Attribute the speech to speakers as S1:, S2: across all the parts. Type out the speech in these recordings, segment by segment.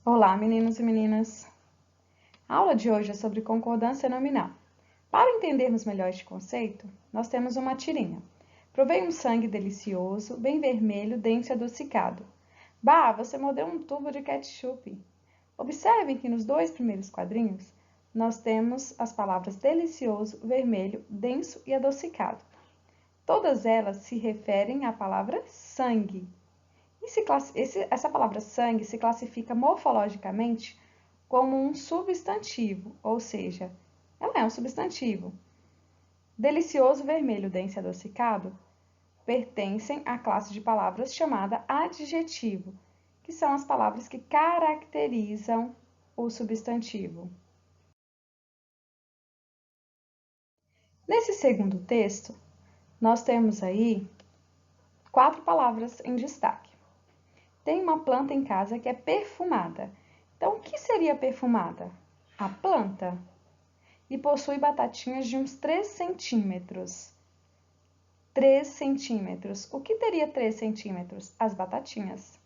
S1: Olá, meninos e meninas! A aula de hoje é sobre concordância nominal. Para entendermos melhor este conceito, nós temos uma tirinha. Provei um sangue delicioso, bem vermelho, denso e adocicado. Bah, você mordeu um tubo de ketchup. Observem que nos dois primeiros quadrinhos, nós temos as palavras delicioso, vermelho, denso e adocicado. Todas elas se referem à palavra sangue. Essa palavra sangue se classifica morfologicamente como um substantivo, ou seja, ela é um substantivo. Delicioso, vermelho, denso e adocicado pertencem à classe de palavras chamada adjetivo, que são as palavras que caracterizam o substantivo. Nesse segundo texto, nós temos aí 4 palavras em destaque. Tem uma planta em casa que é perfumada. Então, o que seria perfumada? A planta. E possui batatinhas de uns 3 centímetros. 3 centímetros. O que teria 3 centímetros? As batatinhas.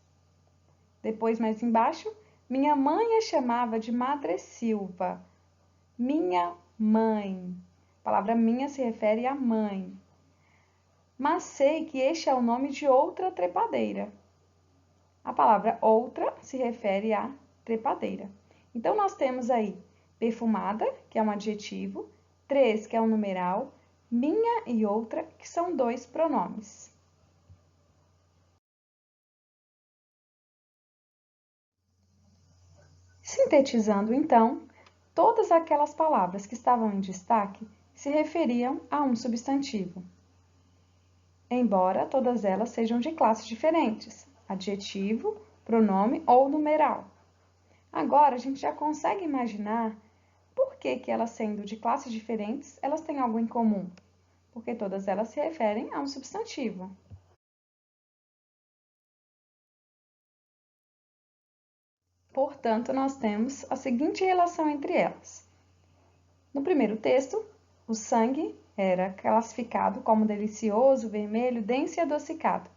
S1: Depois, mais embaixo, minha mãe a chamava de Madressilva. Minha mãe. A palavra minha se refere à mãe. Mas sei que este é o nome de outra trepadeira. A palavra outra se refere à trepadeira. Então, nós temos aí perfumada, que é um adjetivo, 3, que é um numeral, minha e outra, que são 2 pronomes. Sintetizando, então, todas aquelas palavras que estavam em destaque se referiam a um substantivo, embora todas elas sejam de classes diferentes, adjetivo, pronome ou numeral. Agora, a gente já consegue imaginar por que elas, sendo de classes diferentes, elas têm algo em comum? Porque todas elas se referem a um substantivo. Portanto, nós temos a seguinte relação entre elas. No primeiro texto, o sangue era classificado como delicioso, vermelho, denso e adocicado.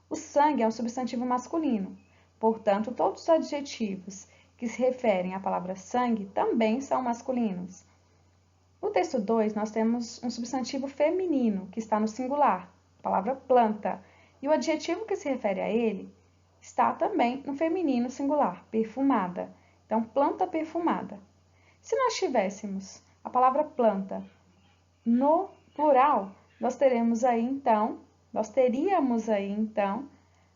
S1: O sangue é um substantivo masculino. Portanto, todos os adjetivos que se referem à palavra sangue também são masculinos. No texto 2, nós temos um substantivo feminino, que está no singular, a palavra planta, e o adjetivo que se refere a ele está também no feminino singular, perfumada. Então, planta perfumada. Se nós tivéssemos a palavra planta no plural, nós teríamos aí então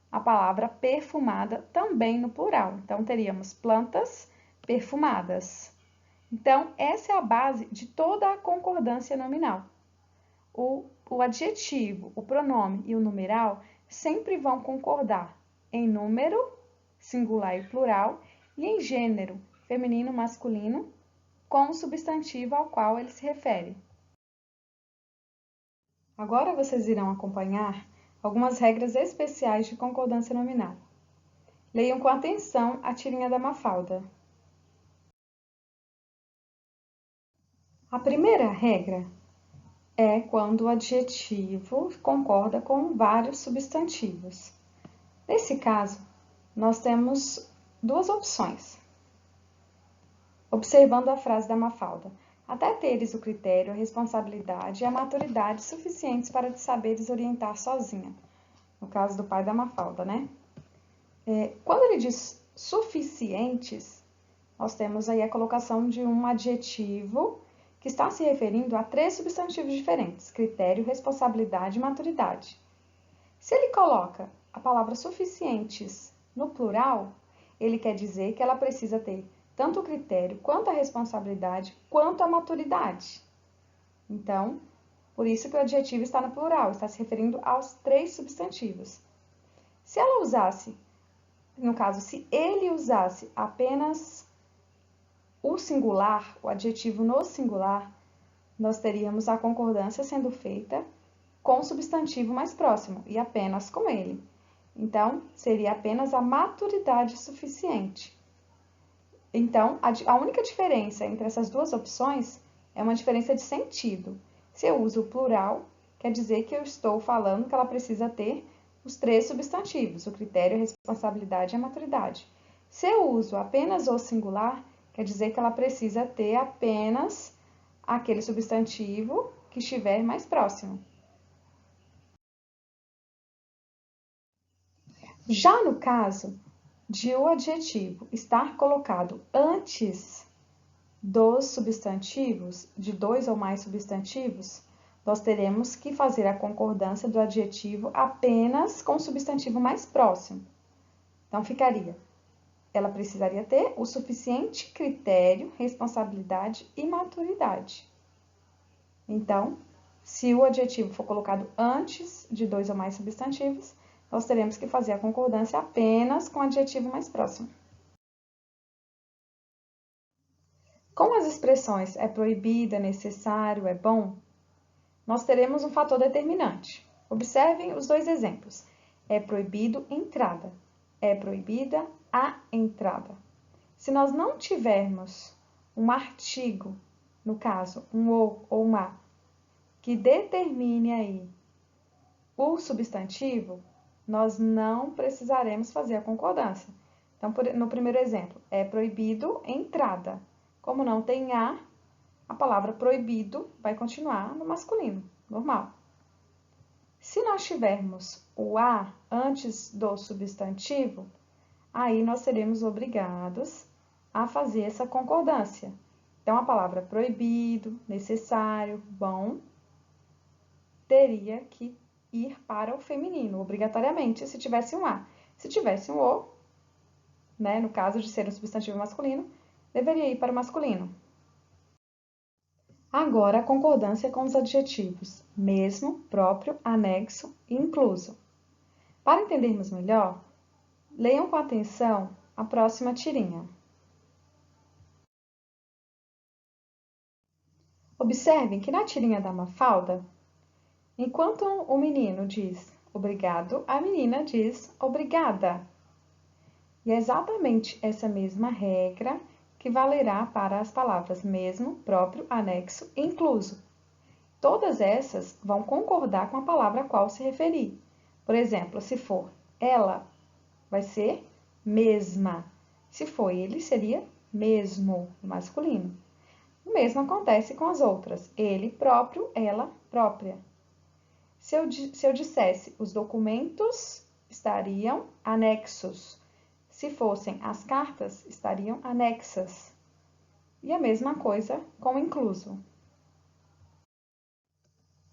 S1: a palavra perfumada também no plural. Então, teríamos plantas perfumadas. Então, essa é a base de toda a concordância nominal. O adjetivo, o pronome e o numeral sempre vão concordar em número, singular e plural, e em gênero, feminino, masculino, com o substantivo ao qual ele se refere. Agora vocês irão acompanhar algumas regras especiais de concordância nominal. Leiam com atenção a tirinha da Mafalda. A primeira regra é quando o adjetivo concorda com vários substantivos. Nesse caso, nós temos 2 opções. Observando a frase da Mafalda. Até teres o critério, a responsabilidade e a maturidade suficientes para te saberes orientar sozinha. No caso do pai da Mafalda, né? Quando ele diz suficientes, nós temos aí a colocação de um adjetivo que está se referindo a 3 substantivos diferentes, critério, responsabilidade e maturidade. Se ele coloca a palavra suficientes no plural, ele quer dizer que ela precisa ter tanto o critério, quanto a responsabilidade, quanto a maturidade. Então, por isso que o adjetivo está no plural, está se referindo aos 3 substantivos. Se ela usasse, no caso, se ele usasse apenas o singular, o adjetivo no singular, nós teríamos a concordância sendo feita com o substantivo mais próximo e apenas com ele. Então, seria apenas a maturidade suficiente. Então, a única diferença entre essas 2 opções é uma diferença de sentido. Se eu uso o plural, quer dizer que eu estou falando que ela precisa ter os 3 substantivos, o critério, a responsabilidade e a maturidade. Se eu uso apenas o singular, quer dizer que ela precisa ter apenas aquele substantivo que estiver mais próximo. Já no caso de o adjetivo estar colocado antes dos substantivos, de dois ou mais substantivos, nós teremos que fazer a concordância do adjetivo apenas com o substantivo mais próximo. Então, ficaria: ela precisaria ter o suficiente critério, responsabilidade e maturidade. Então, se o adjetivo for colocado antes de dois ou mais substantivos, nós teremos que fazer a concordância apenas com o adjetivo mais próximo. Com as expressões é proibido, é necessário, é bom, nós teremos um fator determinante. Observem os dois exemplos. É proibido entrada, é proibida a entrada. Se nós não tivermos um artigo, no caso, um ou um a, que determine aí o substantivo, nós não precisaremos fazer a concordância. Então, no primeiro exemplo, é proibido entrada. Como não tem a palavra proibido vai continuar no masculino, normal. Se nós tivermos o a antes do substantivo, aí nós seremos obrigados a fazer essa concordância. Então, a palavra proibido, necessário, bom, teria que ir para o feminino, obrigatoriamente, se tivesse um a. Se tivesse um o, né, no caso de ser um substantivo masculino, deveria ir para o masculino. Agora, a concordância com os adjetivos mesmo, próprio, anexo e incluso. Para entendermos melhor, leiam com atenção a próxima tirinha. Observem que na tirinha da Mafalda, enquanto o menino diz obrigado, a menina diz obrigada. E é exatamente essa mesma regra que valerá para as palavras mesmo, próprio, anexo e incluso. Todas essas vão concordar com a palavra a qual se referir. Por exemplo, se for ela, vai ser mesma. Se for ele, seria mesmo, no masculino. O mesmo acontece com as outras. Ele próprio, ela própria. Se eu dissesse os documentos estariam anexos. Se fossem as cartas, estariam anexas. E a mesma coisa com o incluso.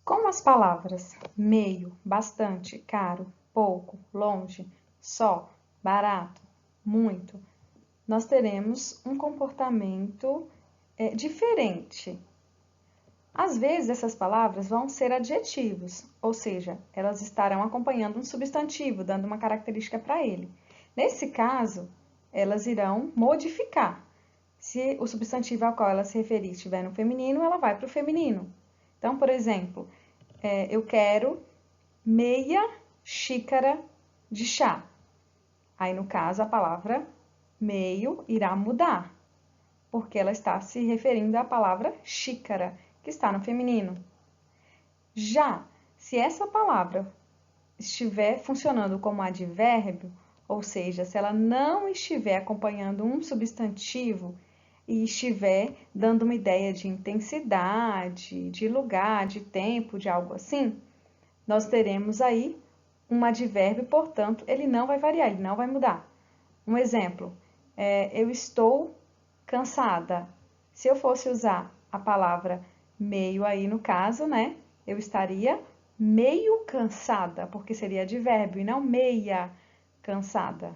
S1: Com as palavras meio, bastante, caro, pouco, longe, só, barato, muito, nós teremos um comportamento diferente. Às vezes, essas palavras vão ser adjetivos, ou seja, elas estarão acompanhando um substantivo, dando uma característica para ele. Nesse caso, elas irão modificar. Se o substantivo ao qual ela se referir estiver no feminino, ela vai para o feminino. Então, por exemplo, eu quero meia xícara de chá. Aí, no caso, a palavra meio irá mudar, porque ela está se referindo à palavra xícara, que está no feminino. Já, se essa palavra estiver funcionando como advérbio, ou seja, se ela não estiver acompanhando um substantivo e estiver dando uma ideia de intensidade, de lugar, de tempo, de algo assim, nós teremos aí um advérbio, portanto, ele não vai variar, ele não vai mudar. Um exemplo, eu estou cansada. Se eu fosse usar a palavra meio aí no caso, né, eu estaria meio cansada, porque seria advérbio e não meia cansada.